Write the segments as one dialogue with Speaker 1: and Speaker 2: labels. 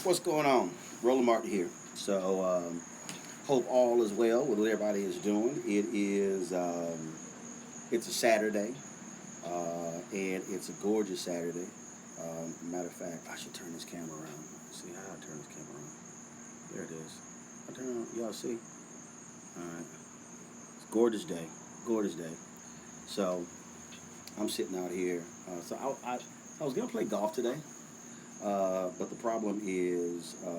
Speaker 1: What's going on? Roland Martin here. Hope all is well with what everybody is doing. It's a Saturday, and it's a gorgeous Saturday. Matter of fact, I should turn this camera around. Let's see how I turn this camera around. There it is. I turn it on. Y'all see? All right. It's a gorgeous day. So I'm sitting out here. I was gonna play golf today. But the problem is, uh,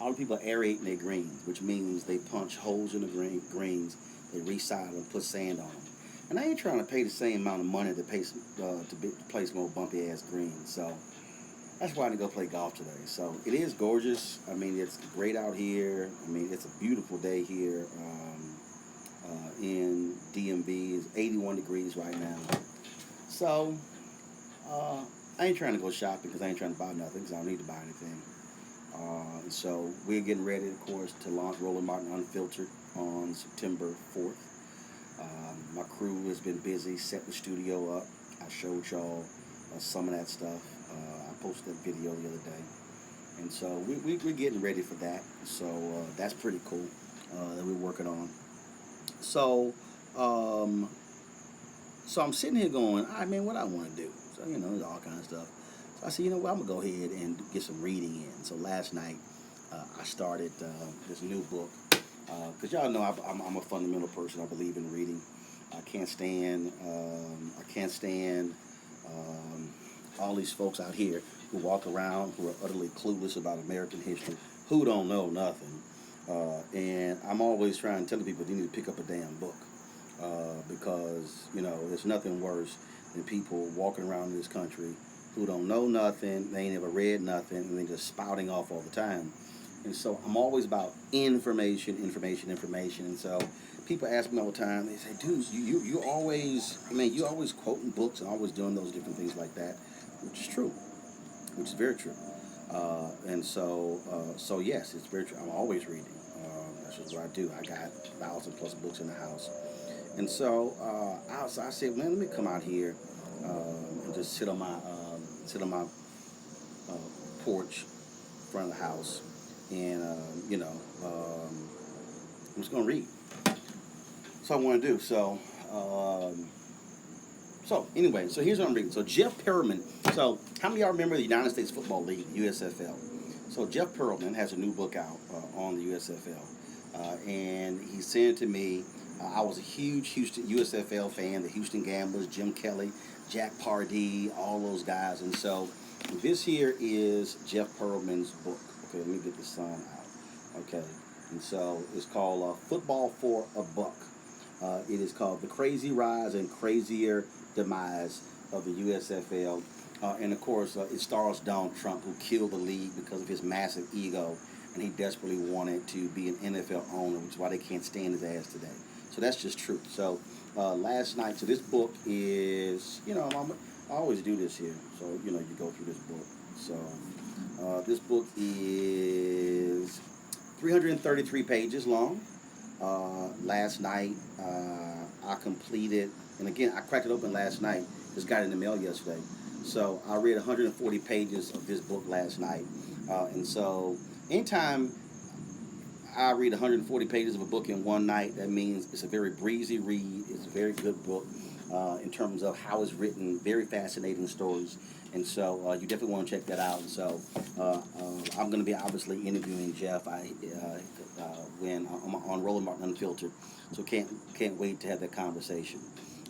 Speaker 1: all the people are aerating their greens, which means they punch holes in the greens, they recycle and put sand on them. And I ain't trying to pay the same amount of money to play some old bumpy ass greens. So that's why I didn't go play golf today. So it is gorgeous. I mean, it's great out here. I mean, it's a beautiful day here. In DMV is 81 degrees right now. So I ain't trying to go shopping because I ain't trying to buy nothing because I don't need to buy anything. So we're getting ready, of course, to launch Roland Martin Unfiltered on September 4th. My crew has been busy setting the studio up. I showed y'all some of that stuff. I posted that video the other day. And so we're getting ready for that. So that's pretty cool that we're working on. So, so I'm sitting here going, all right, man, what I want to do. So, there's all kinds of stuff. So I said, you know what, I'm going to go ahead and get some reading in. So last night, I started this new book. Because y'all know I'm a fundamental person. I believe in reading. I can't stand all these folks out here who walk around who are utterly clueless about American history, who don't know nothing. And I'm always trying to tell people you need to pick up a damn book because, there's nothing worse than people walking around in this country who don't know nothing, they ain't never read nothing, and they're just spouting off all the time. And so I'm always about information. And so people ask me all the time, they say, dude, you always quoting books and always doing those different things like that, which is true, which is very true. So yes, it's very true. I'm always reading. That's just what I do. I got 1,000+ books in the house, and so I said, man, let me come out here and just sit on my uh, porch, in front of the house, and I'm just gonna read. So I want to do so. So anyway, so here's what I'm reading. So Jeff Perlman. So how many of y'all remember the United States Football League, USFL? So Jeff Perlman has a new book out on the USFL, and he sent it to me. I was a huge Houston USFL fan, the Houston Gamblers, Jim Kelly, Jack Pardee, all those guys. And so this here is Jeff Perlman's book. Okay, let me get the sign out. Okay, and so it's called Football for a Buck. It is called The Crazy Rise and Crazier Demise of the USFL. And of course, it stars Donald Trump, who killed the league because of his massive ego, and he desperately wanted to be an NFL owner, which is why they can't stand his ass today. So that's just truth. So last night, so this book is, I always do this here. So, you go through this book. So this book is 333 pages long. Last night, I completed, and again, I cracked it open last night. Just got it in the mail yesterday. So I read 140 pages of this book last night. And so anytime I read 140 pages of a book in one night, that means it's a very breezy read. It's a very good book in terms of how it's written, very fascinating stories. And so you definitely want to check that out. And so I'm going to be obviously interviewing Jeff when I'm on Roland Martin Unfiltered. So can't wait to have that conversation.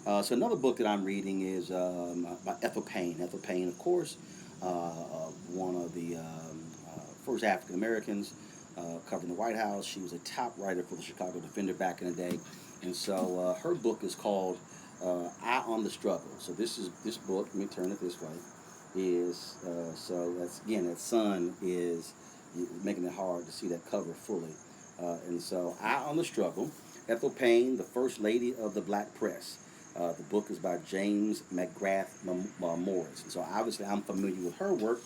Speaker 1: So another book that I'm reading is by Ethel Payne. Ethel Payne, of course, one of the first African Americans covering the White House. She was a top writer for the Chicago Defender back in the day. And so her book is called Eye on the Struggle. So this book, let me turn it this way, is so that's again, that sun is making it hard to see that cover fully. And so Eye on the Struggle, Ethel Payne, the First Lady of the Black Press. The book is by James McGrath Morris. And so obviously I'm familiar with her work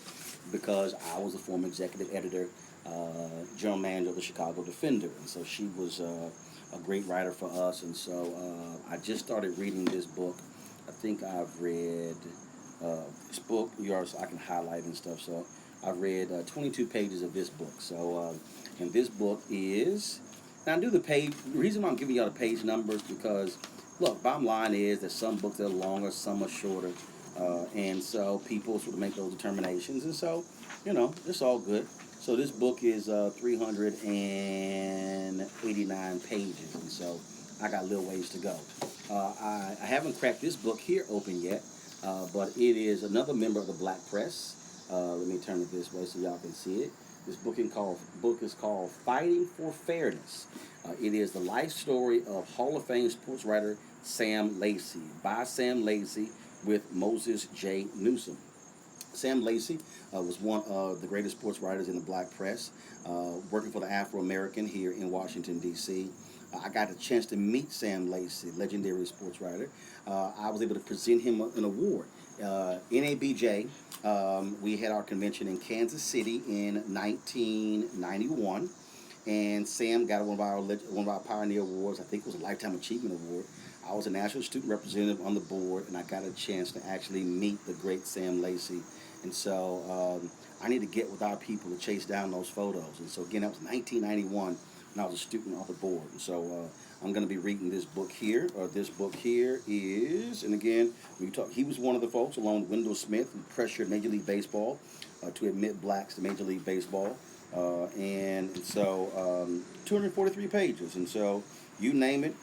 Speaker 1: because I was a former executive editor, general manager of the Chicago Defender. And so she was a great writer for us. And so I just started reading this book. I think I've read this book. I can highlight and stuff. So I've read 22 pages of this book. So and this book is now I do the page. The reason why I'm giving y'all the page numbers because look, bottom line is that some books are longer, some are shorter, and so people sort of make those determinations. And so it's all good. So this book is 389 pages, and so I got a little ways to go. I haven't cracked this book here open yet, but it is another member of the Black Press. Let me turn it this way so y'all can see it. This book is called Fighting for Fairness. It is the life story of Hall of Fame sports writer Sam Lacey, by Sam Lacey with Moses J. Newsom. Sam Lacey was one of the greatest sports writers in the Black Press, working for the Afro-American here in Washington, D.C. I got a chance to meet Sam Lacey, legendary sports writer. I was able to present him an award. NABJ, we had our convention in Kansas City in 1991, and Sam got one of our Pioneer Awards. I think it was a Lifetime Achievement Award. I was a national student representative on the board, and I got a chance to actually meet the great Sam Lacey. And so I need to get with our people to chase down those photos. And so again, that was 1991 when I was a student on the board. And so I'm going to be reading this book here. This book here is, and again, he was one of the folks, along with Wendell Smith, who pressured Major League Baseball to admit blacks to Major League Baseball. And so 243 pages. And so you name it,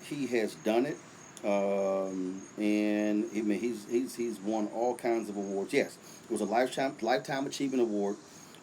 Speaker 1: he has done it. And I mean, he's won all kinds of awards. Yes, it was a lifetime achievement award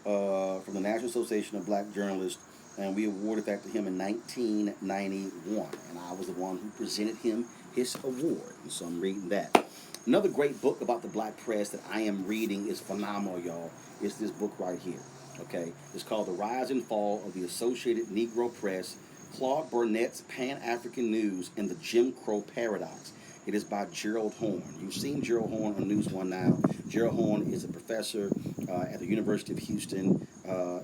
Speaker 1: from the National Association of Black Journalists, and we awarded that to him in 1991. And I was the one who presented him his award. And so I'm reading that. Another great book about the Black Press that I am reading is phenomenal, y'all. It's this book right here. Okay, it's called The Rise and Fall of the Associated Negro Press, Claude Burnett's Pan-African News and the Jim Crow Paradox. It is by Gerald Horne. You've seen Gerald Horne on News One now. Gerald Horne is a professor at the University of Houston.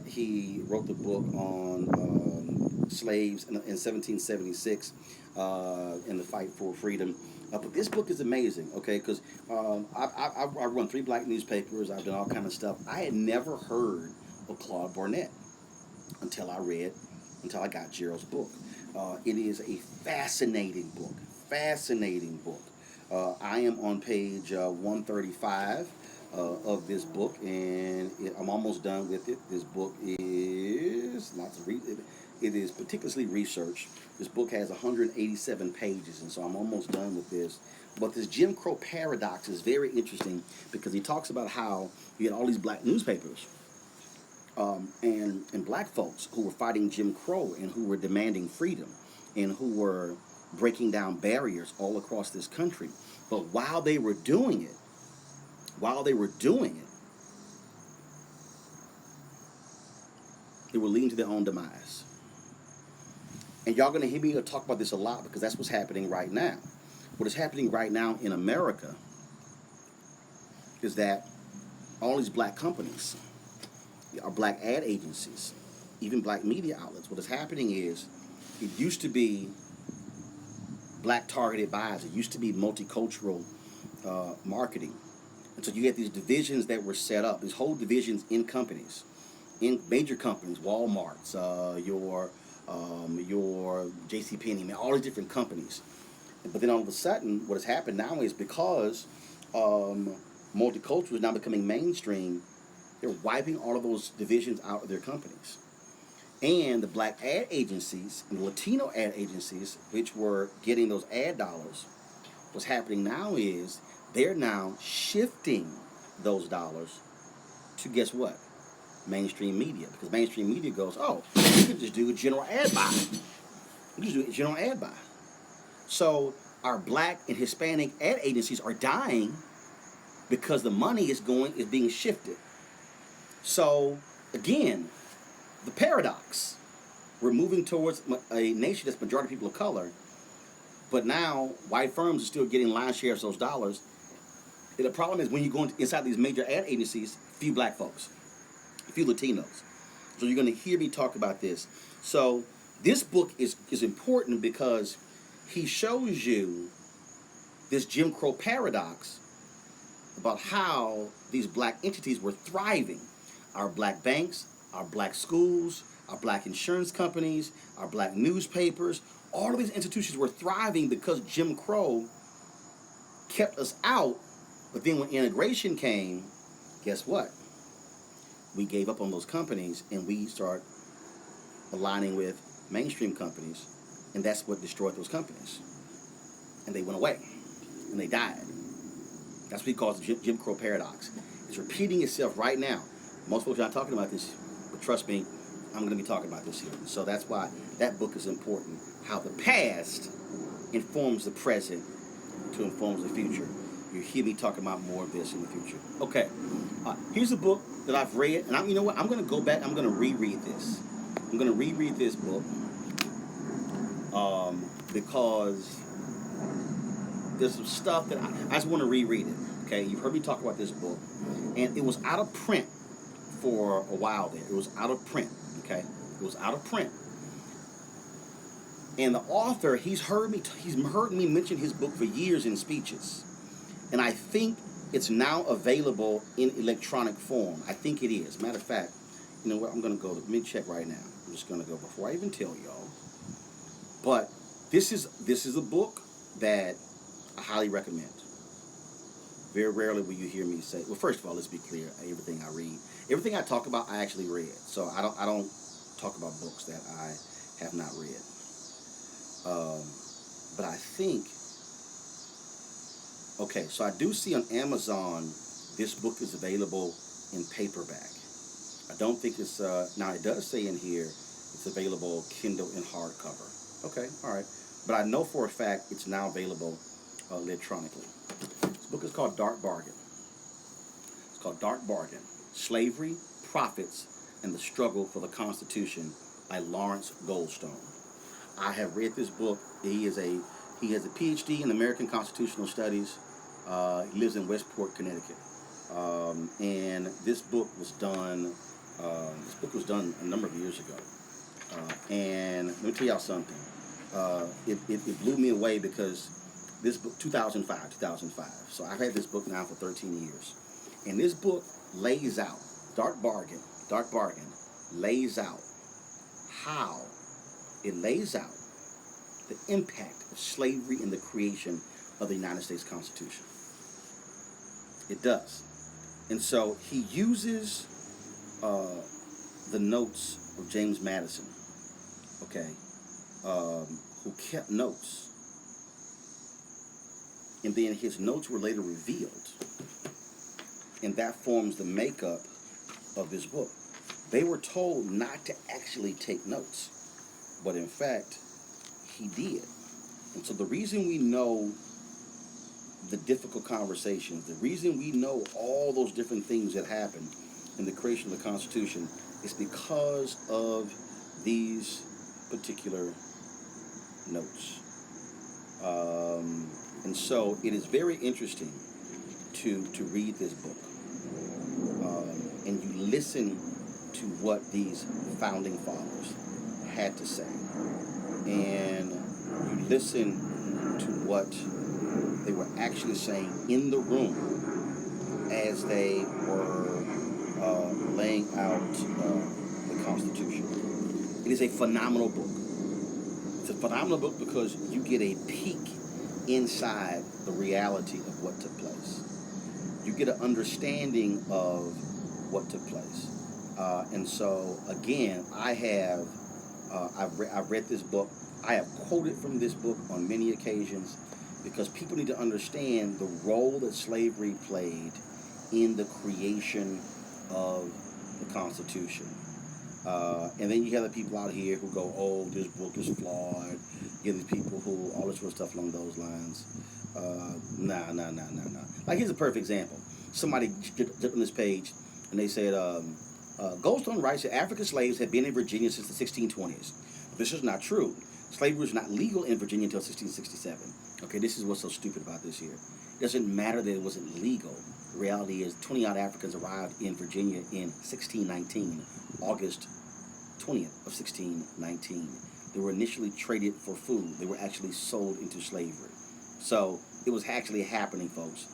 Speaker 1: He wrote the book on slaves in 1776 in the fight for freedom. But this book is amazing, okay, because I run 3 black newspapers. I've done all kind of stuff. I had never heard of Claude Burnett until I got Gerald's book. It is a fascinating book. I am on page 135 of this book, and I'm almost done with it. This book is not to read it. It is meticulously researched. This book has 187 pages, and so I'm almost done with this. But this Jim Crow paradox is very interesting because he talks about how you had all these black newspapers and black folks who were fighting Jim Crow and who were demanding freedom and who were breaking down barriers all across this country. But while they were doing it, they were leading to their own demise. And y'all going to hear me talk about this a lot because that's what's happening right now. What is happening right now in America is that all these black companies, our black ad agencies, even black media outlets, what is happening is it used to be black targeted buys. It used to be multicultural marketing. And so you had these divisions that were set up, these whole divisions in companies, in major companies, Walmart's, your JCPenney, all these different companies. But then all of a sudden, what has happened now is because multicultural is now becoming mainstream, they're wiping all of those divisions out of their companies. And the black ad agencies and the Latino ad agencies, which were getting those ad dollars, what's happening now is they're now shifting those dollars to, guess what? Mainstream media. Because mainstream media goes, oh, you can just do a general ad buy. You just do a general ad buy. So our black and Hispanic ad agencies are dying because the money is being shifted. So again, the paradox. We're moving towards a nation that's majority people of color, but now white firms are still getting lion's share of those dollars. And the problem is when you go inside these major ad agencies, few black folks, few Latinos. So you're going to hear me talk about this. So this book is important because he shows you this Jim Crow paradox about how these black entities were thriving. Our black banks, our black schools, our black insurance companies, our black newspapers, all of these institutions were thriving because Jim Crow kept us out. But then when integration came, guess what? We gave up on those companies and we start aligning with mainstream companies, and that's what destroyed those companies. And they went away, and they died. That's what he calls the Jim Crow paradox. It's repeating itself right now. Most folks are not talking about this, but trust me, I'm going to be talking about this here. So that's why that book is important. How the past informs the present to inform the future. You'll hear me talking about more of this in the future. Okay, here's a book that I've read, and you know what? I'm going to go back. I'm going to reread this. I'm going to reread this book because there's some stuff that I just want to reread it. Okay, you've heard me talk about this book, and it was out of print for a while there. It was out of print. Okay, it was out of print. And the author, he's heard me mention his book for years in speeches. And I think it's now available in electronic form. I think it is. Matter of fact, you know what? I'm going to go. Let me check right now. I'm just going to go before I even tell y'all. But this is a book that I highly recommend. Very rarely will you hear me say. Well, first of all, let's be clear. Everything I read, everything I talk about, I actually read. So I don't talk about books that I have not read. But I think. Okay, so I do see on Amazon this book is available in paperback. I don't think it's, now it does say in here it's available Kindle and hardcover. Okay, all right. But I know for a fact it's now available electronically. This book is called Dark Bargain. It's called Dark Bargain, Slavery, Profits, and the Struggle for the Constitution by Lawrence Goldstone. I have read this book. He has a PhD in American Constitutional Studies. He lives in Westport, Connecticut. And this book was done a number of years ago. And let me tell y'all something. It blew me away because this book, 2005. So I've had this book now for 13 years. And this book lays out, Dark Bargain, lays out how it lays out the impact of slavery in the creation of the United States Constitution. It does. And so he uses the notes of James Madison, okay, who kept notes. And then his notes were later revealed. And that forms the makeup of this book. They were told not to actually take notes, but in fact, he did. And so the reason we know the difficult conversations, the reason we know all those different things that happened in the creation of the Constitution is because of these particular notes. And so it is very interesting to read this book. And you listen to what these founding fathers had to say. And you listen to what they were actually saying in the room as they were laying out the Constitution. It is a phenomenal book. It's a phenomenal book because you get a peek inside the reality of what took place. You get an understanding of what took place. And so, again, I've read this book. I have quoted from this book on many occasions because people need to understand the role that slavery played in the creation of the Constitution. And then you have the people out here who go, oh, this book is flawed. You have these people who, all this sort of stuff along those lines. Nah. Like, here's a perfect example. Somebody jumped on this page and they said, Goldstone writes that African slaves had been in Virginia since the 1620s. This is not true. Slavery was not legal in Virginia until 1667. Okay, this is what's so stupid about this here. It doesn't matter that it wasn't legal. The reality is 20-odd Africans arrived in Virginia in 1619, August 20th of 1619. They were initially traded for food. They were actually sold into slavery. So it was actually happening, folks,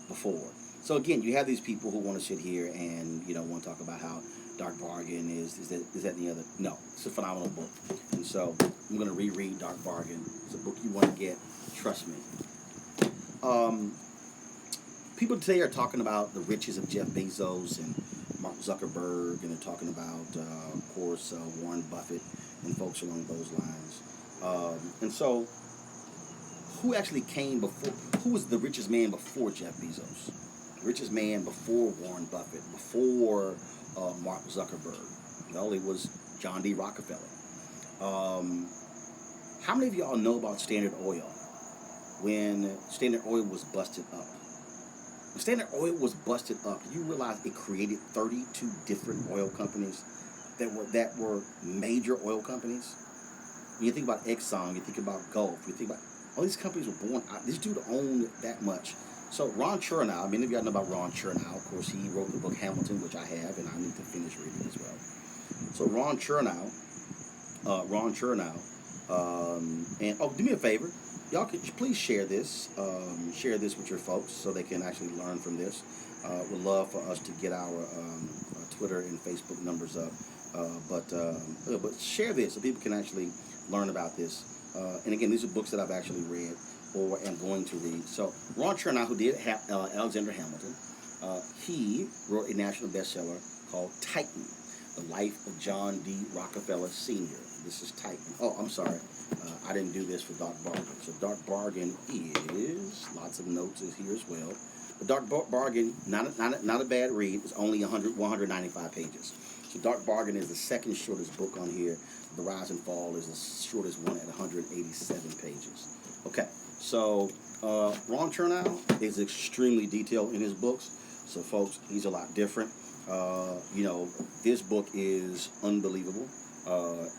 Speaker 1: before. So again, you have these people who want to sit here and want to talk about how Dark Bargain is that and the other. No, it's a phenomenal book, and so I'm going to reread Dark Bargain. It's a book you want to get. Trust me. Um, People today are talking about the riches of Jeff Bezos and Mark Zuckerberg, and they're talking about, of course, Warren Buffett and folks along those lines. And so, who actually came before? Who was the richest man before Jeff Bezos? The richest man before Warren Buffett, before Mark Zuckerberg? Well, it was John D. Rockefeller. Um, how many of y'all know about Standard Oil? When Standard Oil was busted up. When Standard Oil was busted up, you realize it created 32 different oil companies that were major oil companies. When you think about Exxon, you think about Gulf, you think about all these companies were born out. This dude owned that much. So Ron Chernow, many of y'all know about Ron Chernow. Of course, he wrote the book Hamilton, which I have, and I need to finish reading as well. So Ron Chernow, and do me a favor, y'all could please share this with your folks so they can actually learn from this. Would love for us to get our Twitter and Facebook numbers up, but share this so people can actually learn about this. And again, these are books that I've actually read or am going to read. So Ron Chernow, who did Alexander Hamilton, he wrote a national bestseller called Titan: The Life of John D. Rockefeller Sr. This is Titan. Oh, I'm sorry. I didn't do this for Dark Bargain. So Dark Bargain is, lots of notes is here as well. But Dark Bargain, not a bad read. It's only 195 pages. So Dark Bargain is the second shortest book on here. The Rise and Fall is the shortest one at 187 pages. Okay, so Ron Chernow is extremely detailed in his books. So folks, he's a lot different. This book is unbelievable.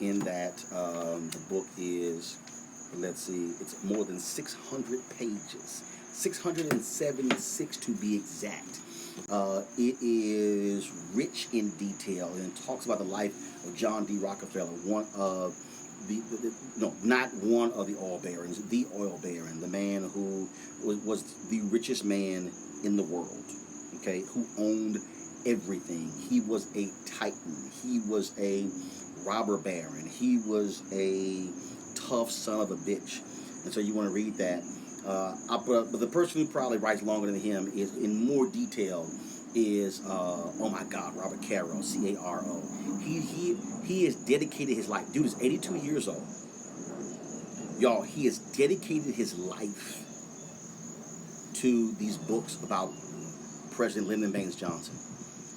Speaker 1: In that the book is, it's more than 600 pages, 676 to be exact. It is rich in detail and talks about the life of John D. Rockefeller, one of not one of the oil barons, the oil baron, the man who was the richest man in the world, okay, who owned everything. He was a titan. He was a robber baron. He was a tough son of a bitch. And so you want to read that. But the person who probably writes longer than him is in more detail is oh my God, Robert Caro, Caro. He has dedicated his life. Dude is 82 years old. Y'all, he has dedicated his life to these books about President Lyndon Baines Johnson.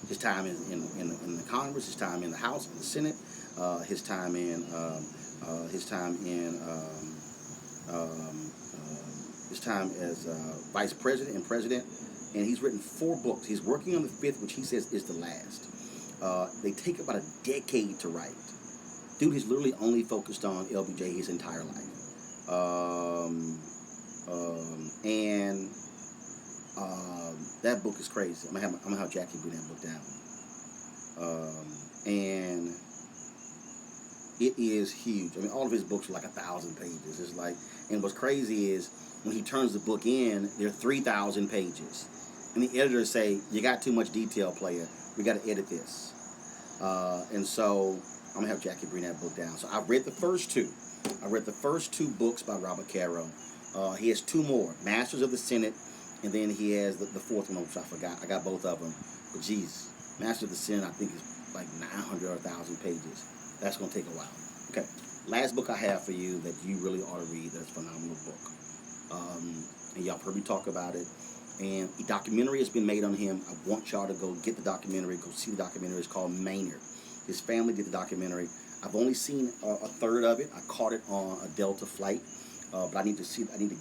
Speaker 1: His time in the Congress, his time in the House, in the Senate, his time as vice president and president, and he's written 4 books. He's working on the 5th, which he says is the last. They take about a decade to write. Dude, he's literally only focused on LBJ his entire life, and that book is crazy. I'm gonna have Jackie bring that book down, and it is huge. I mean, all of his books are like 1,000 pages. It's like, and what's crazy is when he turns the book in, they're 3,000 pages, and the editors say, "You got too much detail, player. We got to edit this." And so I'm gonna have Jackie bring that book down. So I've read the first 2. I read the first 2 books by Robert Caro. He has 2 more, Masters of the Senate, and then he has the 4th one, which I forgot. I got both of them. But geez, Master of the Senate, I think is like 900 or 1,000 pages. That's going to take a while. Okay, last book I have for you that you really ought to read. That's a phenomenal book. And y'all heard me talk about it. And a documentary has been made on him. I want y'all to go get the documentary, go see the documentary. It's called Maynard. His family did the documentary. I've only seen a third of it. I caught it on a Delta flight, but I need to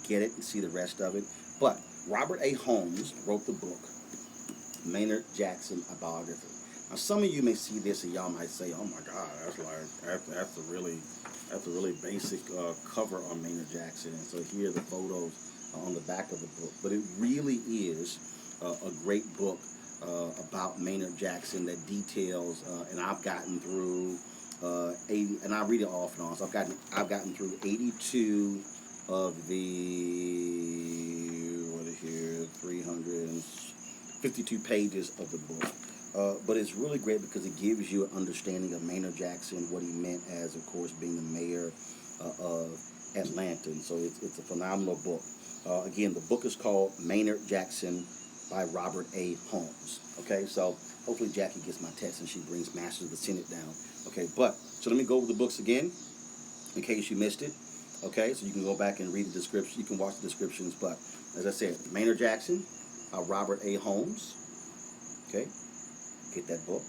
Speaker 1: get it and see the rest of it. But Robert A. Holmes wrote the book, Maynard Jackson, a biography. Now, some of you may see this and y'all might say, "Oh my God, that's a really basic cover on Maynard Jackson." And so here are the photos on the back of the book. But it really is a great book about Maynard Jackson that details, and I've gotten through 80, and I read it off and on. So I've gotten through 82 of the 52 pages of the book. But it's really great because it gives you an understanding of Maynard Jackson, what he meant as, of course, being the mayor of Atlanta. And so it's a phenomenal book. Again, the book is called Maynard Jackson by Robert A. Holmes. Okay, so hopefully Jackie gets my text and she brings Masters of the Senate down. Okay, so let me go over the books again in case you missed it. Okay, so you can go back and read the description. You can watch the descriptions. But as I said, Maynard Jackson, Robert A. Holmes. Okay, get that book.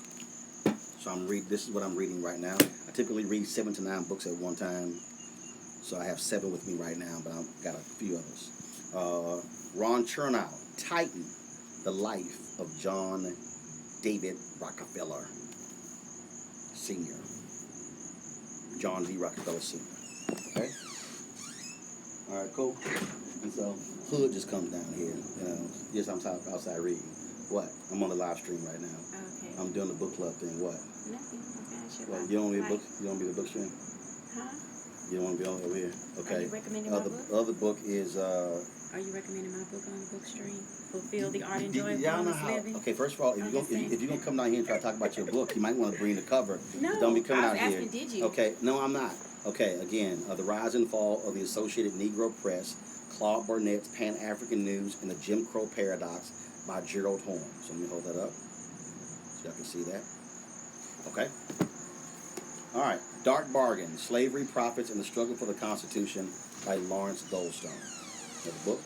Speaker 1: So this is what I'm reading right now. I typically read 7 to 9 books at one time. So I have 7 with me right now, but I've got a few others. Ron Chernow, Titan, The Life of John David Rockefeller Sr. John D. Rockefeller Sr. Okay? All right, cool. And so Hood just comes down here. Just I'm outside reading. What? I'm on the live stream right now.
Speaker 2: Okay.
Speaker 1: I'm doing the book club thing. What?
Speaker 2: Nothing. Okay,
Speaker 1: Well, you don't want to be a book. You don't want to be the book stream.
Speaker 2: Huh?
Speaker 1: You don't want to be over here. Okay.
Speaker 2: Are you recommending my book?
Speaker 1: Other book is.
Speaker 2: Are you recommending my book on the book stream? Fulfill the art and joy of
Speaker 1: Yeah, I know
Speaker 2: honest
Speaker 1: how.
Speaker 2: living?
Speaker 1: Okay, first of all, if you're gonna come down here and try to talk about your book, you might want to bring the cover.
Speaker 2: No,
Speaker 1: Don't be coming
Speaker 2: I was
Speaker 1: out
Speaker 2: asking,
Speaker 1: here.
Speaker 2: did you?
Speaker 1: Okay, no, I'm not. Okay, again, The Rise and Fall of the Associated Negro Press, Claude Burnett's Pan-African News, and the Jim Crow Paradox by Gerald Horne. So let me hold that up so y'all can see that. Okay. All right. Dark Bargain, Slavery, Profits, and the Struggle for the Constitution by Lawrence Goldstone. Another book.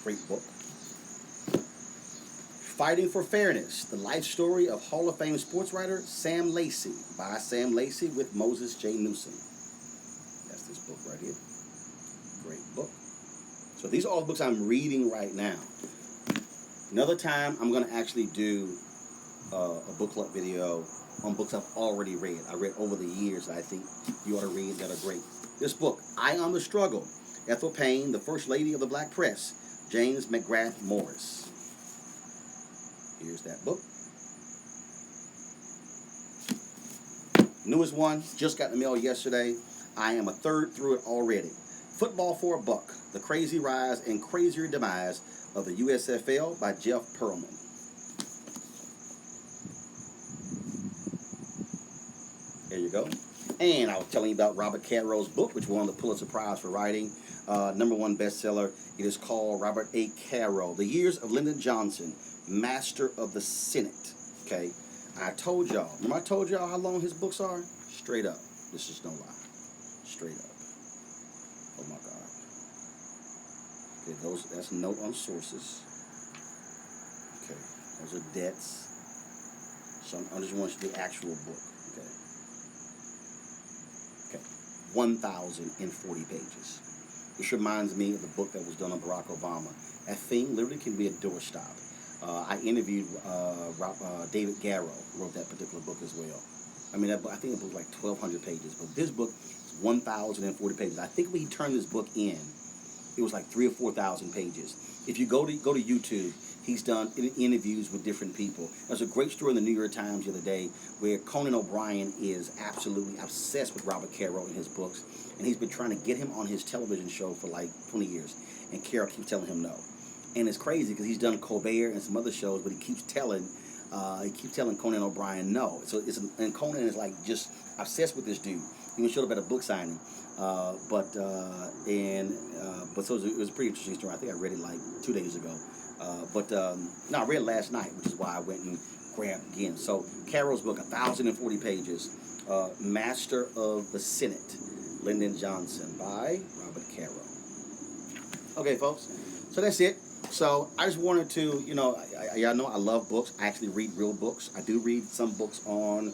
Speaker 1: Great book. Fighting for Fairness, the life story of Hall of Fame sports writer Sam Lacey by Sam Lacey with Moses J. Newsom. That's this book right here. Great book. So these are all the books I'm reading right now. Another time I'm going to actually do a book club video on books I've already read. I read over the years that I think you ought to read that are great. This book, I Am the Struggle, Ethel Payne, the First Lady of the Black Press, James McGrath Morris. Here's that book. Newest one, just got in the mail yesterday. I am a third through it already. Football for a Buck, The Crazy Rise and Crazier Demise of the USFL by Jeff Pearlman. There you go. And I was telling you about Robert Caro's book, which won the Pulitzer Prize for writing. #1 bestseller. It is called Robert A. Caro, The Years of Lyndon Johnson, Master of the Senate. Okay. I told y'all. Remember I told y'all how long his books are? Straight up. This is no lie. Straight up. Oh my God. Okay, that's note on sources. Okay. Those are debts. So I just want you the actual book. Okay. Okay. 1,040 pages. This reminds me of the book that was done on Barack Obama. That thing literally can be a doorstop. I interviewed David Garrow, who wrote that particular book as well. I mean, I think it was like 1,200 pages, but this book is 1,040 pages. I think when he turned this book in, it was like 3,000 or 4,000 pages. If you go to YouTube, he's done interviews with different people. There's a great story in the New York Times the other day where Conan O'Brien is absolutely obsessed with Robert Caro and his books, and he's been trying to get him on his television show for like 20 years, and Caro keeps telling him no. And it's crazy because he's done Colbert and some other shows, but he keeps telling Conan O'Brien no. So and Conan is like just obsessed with this dude. He even showed up at a book signing, but so it was a pretty interesting story. I think I read it like 2 days ago, no, I read it last night, which is why I went and grabbed it again. So Caro's book, 1,040 pages, Master of the Senate, Lyndon Johnson by Robert Caro. Okay, folks. So that's it. So I just wanted to, y'all know I love books. I actually read real books. I do read some books on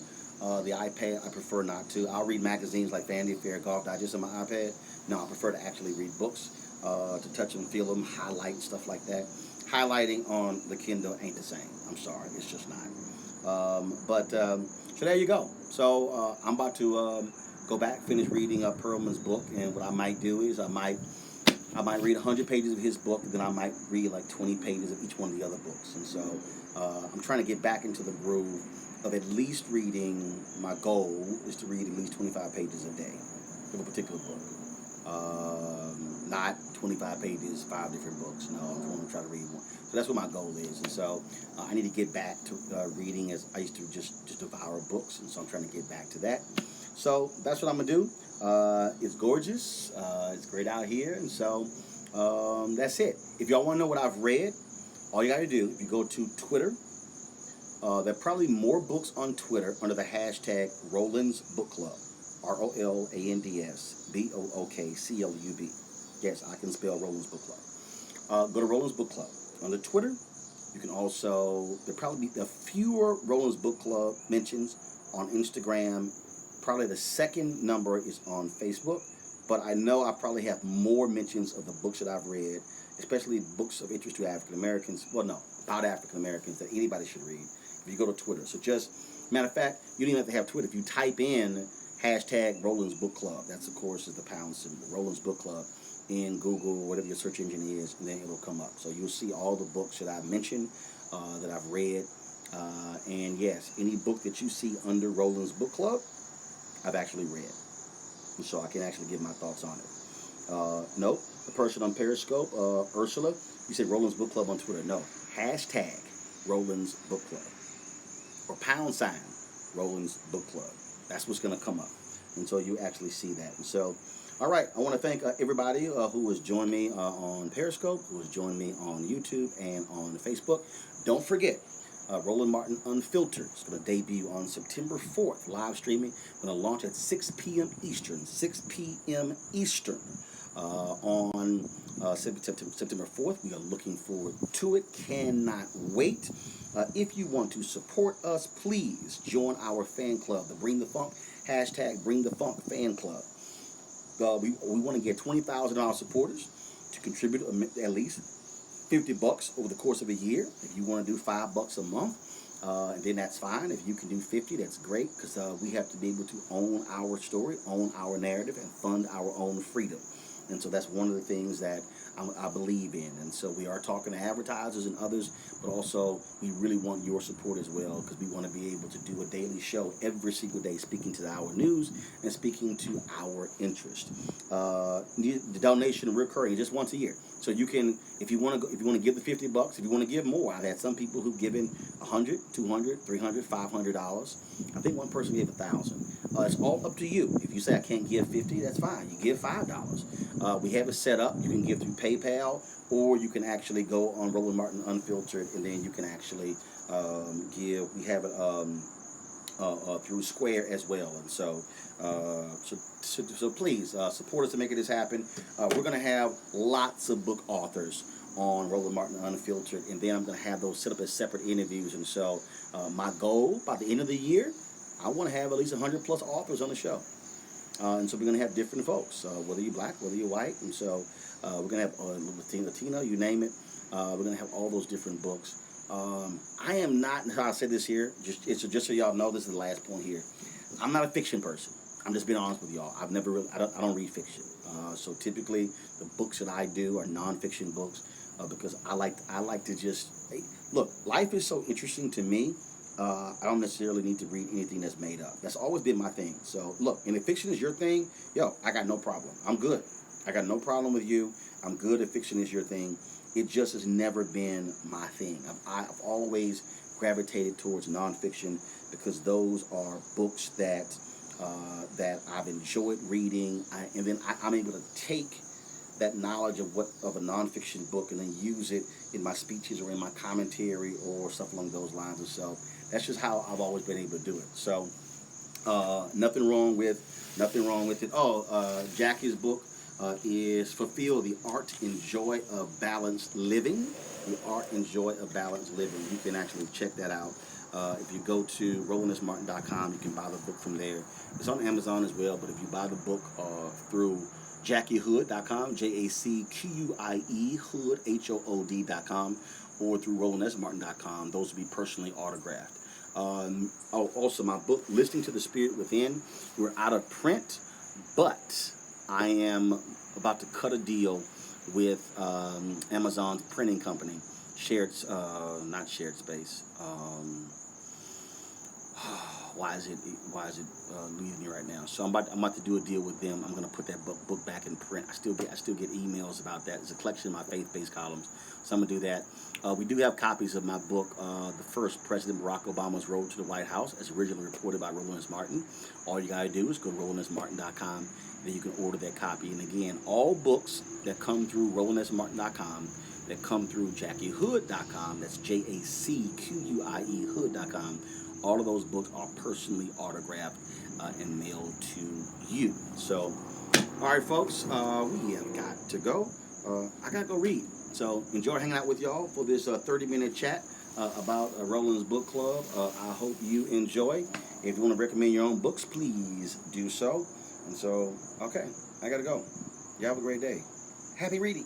Speaker 1: the iPad. I prefer not to. I'll read magazines like Vanity Fair, Golf Digest on my iPad. No, I prefer to actually read books, to touch them, feel them, highlight, stuff like that. Highlighting on the Kindle ain't the same. I'm sorry. It's just not. So there you go. So I'm about to go back, finish reading Perlman's book. And what I might do is I might read 100 pages of his book, and then I might read like 20 pages of each one of the other books. And so I'm trying to get back into the groove of at least reading, my goal is to read at least 25 pages a day of a particular book. Not 25 pages, 5 different books. No, I'm going to try to read more. So that's what my goal is. And so I need to get back to reading, as I used to just devour books. And so I'm trying to get back to that. So that's what I'm going to do. It's gorgeous. It's great out here. And so that's it. If y'all want to know what I've read, all you got to do, if you go to Twitter, there are probably more books on Twitter under the hashtag Roland's Book Club. ROLANDSBOOKCLUB. Yes, I can spell Roland's Book Club. Go to Roland's Book Club. On the Twitter, you can also, there'll probably be fewer Roland's Book Club mentions on Instagram. Probably the second number is on Facebook. But I know I probably have more mentions of the books that I've read, especially books of interest to African Americans. Well, no, about African Americans that anybody should read if you go to Twitter. So just, matter of fact, you don't even have to have Twitter. If you type in hashtag Roland's Book Club, that's of course is the pound symbol, Roland's Book Club, in Google, whatever your search engine is, and then it'll come up. So you'll see all the books that I've mentioned, that I've read. And yes, any book that you see under Roland's Book Club, I've actually read. And so I can actually give my thoughts on it. Nope, the person on Periscope, Ursula, you said Roland's Book Club on Twitter. No, hashtag Roland's Book Club. Or pound sign Roland's Book Club. That's what's going to come up. And so you actually see that. And so, all right, I want to thank everybody who has joined me on Periscope, who has joined me on YouTube and on Facebook. Don't forget, Roland Martin Unfiltered is going to debut on September 4th, live streaming. Going to launch at 6 p.m. Eastern, 6 p.m. Eastern on September 4th. We are looking forward to it. Cannot wait. If you want to support us, please join our fan club, the Bring the Funk, hashtag Bring the Funk fan club. We want to get $20,000 supporters to contribute at least $50 over the course of a year. If you want to do $5 a month, then that's fine. If you can do 50, that's great, because we have to be able to own our story, own our narrative, and fund our own freedom. And so that's one of the things that I believe in. And so we are talking to advertisers and others, but also we really want your support as well, because we want to be able to do a daily show every single day, speaking to our news and speaking to our interest. The donation recurring just once a year. So you can, if you want to give the $50, if you want to give more. I've had some people who've given $100, $200, $300, $500. I think one person gave $1,000. It's all up to you. If you say I can't give $50, that's fine. You give $5. We have it set up. You can give through PayPal, or you can actually go on Roland Martin Unfiltered, and then you can actually give. We have it through Square as well. And so please support us to make this happen. We're going to have lots of book authors on Roland Martin Unfiltered, and then I'm going to have those set up as separate interviews. And so my goal by the end of the year, I want to have at least 100 plus authors on the show. And so we're going to have different folks, whether you're black, whether you're white. And so we're going to have Latino, you name it. We're going to have all those different books. I am not, and I'll say this here, just so y'all know, this is the last point here. I'm not a fiction person. I'm just being honest with y'all. I've never really, I don't read fiction. So typically the books that I do are nonfiction books, because I like to just, look, life is so interesting to me. I don't necessarily need to read anything that's made up. That's always been my thing. So look, and if fiction is your thing, yo, I got no problem. I'm good. I got no problem with you. I'm good if fiction is your thing. It just has never been my thing. I've always gravitated towards nonfiction, because those are books that I've enjoyed reading, and then I'm able to take that knowledge of a nonfiction book and then use it in my speeches or in my commentary or stuff along those lines. And so that's just how I've always been able to do it. So nothing wrong with it. Jackie's book is Fulfill the Art and Joy of Balanced Living. The Art and Joy of Balanced Living. You can actually check that out. If you go to RolandSMartin.com, you can buy the book from there. It's on Amazon as well, but if you buy the book through JackieHood.com, JACQUIE, Hood, HOOD.com, or through RolandSMartin.com, those will be personally autographed. Also, my book, Listening to the Spirit Within, we're out of print, but I am about to cut a deal with Amazon's printing company, not Shared Space. why is it leaving me right now? So I'm about to do a deal with them. I'm gonna put that book back in print. I still get emails about that. It's a collection of my faith-based columns, so I'm gonna do that. We do have copies of my book, The First President Barack Obama's Road to the White House, as originally reported by Roland Martin. All you gotta do is go to RolandSMartin.com. Then you can order that copy. And again, all books that come through RolandSMartin.com, that come through JackieHood.com, that's JACQUIE Hood.com, all of those books are personally autographed and mailed to you. So, all right, folks, we have got to go. I got to go read. So, enjoy hanging out with y'all for this 30-minute chat about Roland's Book Club. I hope you enjoy. If you want to recommend your own books, please do so. And so, okay, I got to go. You have a great day. Happy reading.